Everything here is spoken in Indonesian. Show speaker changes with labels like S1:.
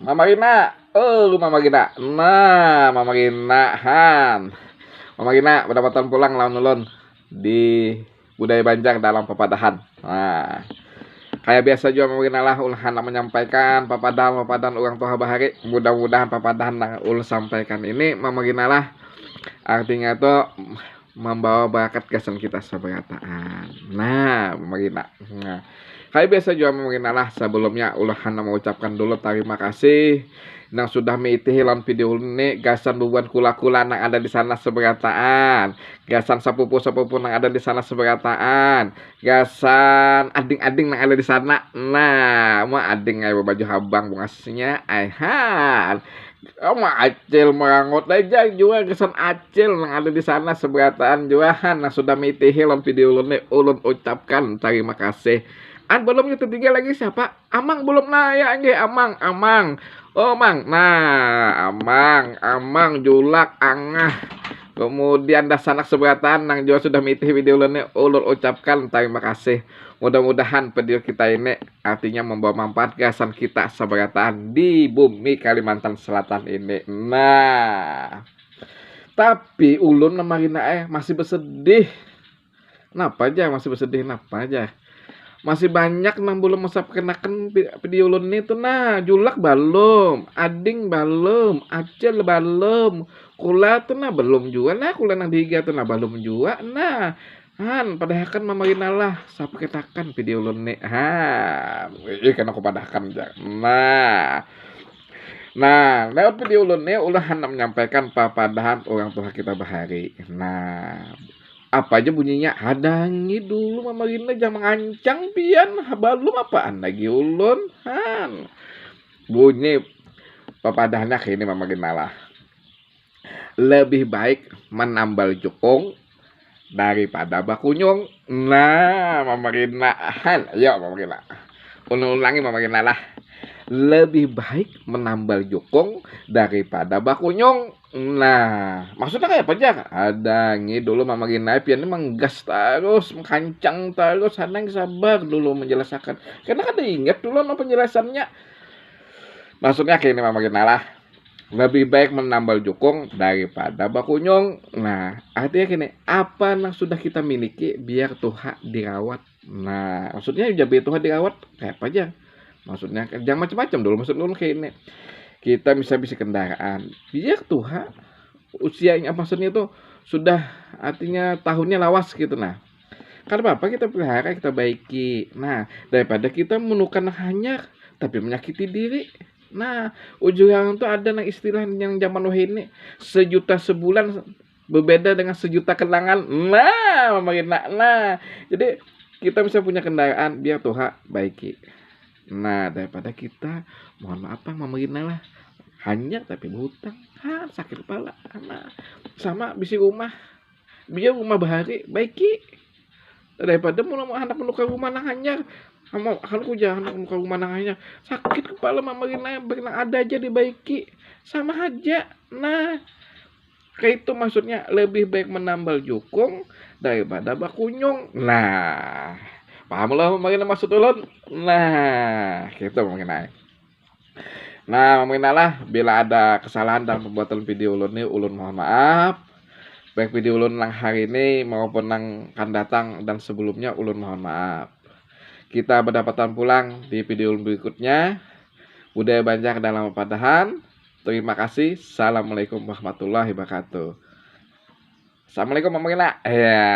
S1: Mama Rina, oh Mama Rina, nah Mama Rina Han, Mama Rina pendapatan pulang lawan ulun di budaya Banjar dalam papadahan. Nah, kayak biasa juga Mama Rina lah ulun hendak menyampaikan papadahan orang tua bahari. Mudah-mudahan papadahan yang ulun sampaikan ini Mama Rina lah artinya tuh membawa bakat kesan kita seberataan. Nah, Mama Rina. Nah, kayak biasa juga mengenal sebelumnya ulah hana mengucapkan dulu terima kasih yang sudah mengikuti lan video ini gasan bubuan kula-kula yang ada di sana seberataan, gasan sepupu-sepupu yang ada di sana seberataan, gasan ading-ading yang ada di sana. Nah, mah ading ayo baju habang bungasnya aihan. Mah acil merangut aja juga gasan acil yang ada di sana seberataan juahan yang sudah mengikuti lan video ini ulun ucapkan terima kasih. Belum yang ketiga lagi siapa? Amang belum naya nge Amang. Oh Mang, nah Amang Julak Angah. Kemudian dah sanak seberatan nang juga sudah mitih video ini ulun ucapkan terima kasih. Mudah-mudahan video kita ini artinya membawa manfaat gasan kita seberatan di bumi Kalimantan Selatan ini. Nah, tapi ulun namanya masih bersedih. Kenapa aja masih bersedih? Kenapa aja? Masih banyak nang belum masa kenakan video ulun itu. Nah, Julak belum, Ading belum, Acel belum, Kula tuh nah belum juga. Nah, Kula nang diga tuh nah belum juga. Nah, padahal kan mamarin lah sampai ketakan video ulun nih. Kan aku padahkan aja. Nah, lewat video ulun nih ulah hendak menyampaikan papadahan orang tua kita bahari. Nah, apa aja bunyinya? Hadangi dulu Mama Rina jangan mengancang pian. Belum apaan lagi ulun. Bunyi papadahannya kayak ini Mama Rina lah. Lebih baik menambal jukung daripada bakunyung. Nah, Mama Rina ayo Mama Rina. Ulangi Mama Rina lah. Lebih baik menambal jukung daripada bakunyung. Nah, maksudnya kayak apa aja? Ada dulu Mama Rina pian menggas terus, mengkancang terus, Hanang sabar dulu menjelaskan. Karena kan ingat dulu no penjelasannya. Maksudnya kayak ini Mama Rina lah. Lebih baik menambal jukung daripada bakunyung. Nah, artinya gini, apa yang sudah kita miliki biar Tuhan dirawat. Nah, maksudnya biar Tuhan dirawat kayak apa aja? Maksudnya jangan macam-macam dulu. Maksud dulu kayak ini. Kita bisa kendaraan biar Tuhan usianya maksudnya itu sudah artinya tahunnya lawas gitu. Nah, karena apa kita pelihara kita baiki. Nah, daripada kita menukan hanya tapi menyakiti diri. Nah, ujung itu ada yang istilah yang zaman ini sejuta sebulan berbeda dengan sejuta kenangan. Nah, nah, jadi kita bisa punya kendaraan biar Tuhan baiki. Nah, daripada kita mohon maaf Mama Rina lah hanya tapi berhutang sakit kepala. Nah, sama bisi rumah biar rumah bahari baiki daripada mau anak menukar rumah nang hanyar sama aku jangan menukar rumah nang hanyar sakit kepala Mama Rina yang ada aja dibaiki sama aja. Nah, kayak itu maksudnya lebih baik menambal jukung daripada bakunyung. Nah, paham lah mungkin maksud ulun. Nah, gitu mungkin. Nah, mungkin lah bila ada kesalahan dalam pembuatan video ulun ini, ulun mohon maaf. Baik video ulun yang hari ini maupun yang akan datang dan sebelumnya ulun mohon maaf. Kita berdapatan pulang di video ulun berikutnya. Budaya Banjar dalam papadahan. Terima kasih. Assalamualaikum warahmatullahi wabarakatuh. Assalamualaikum Mama Rina. Ya.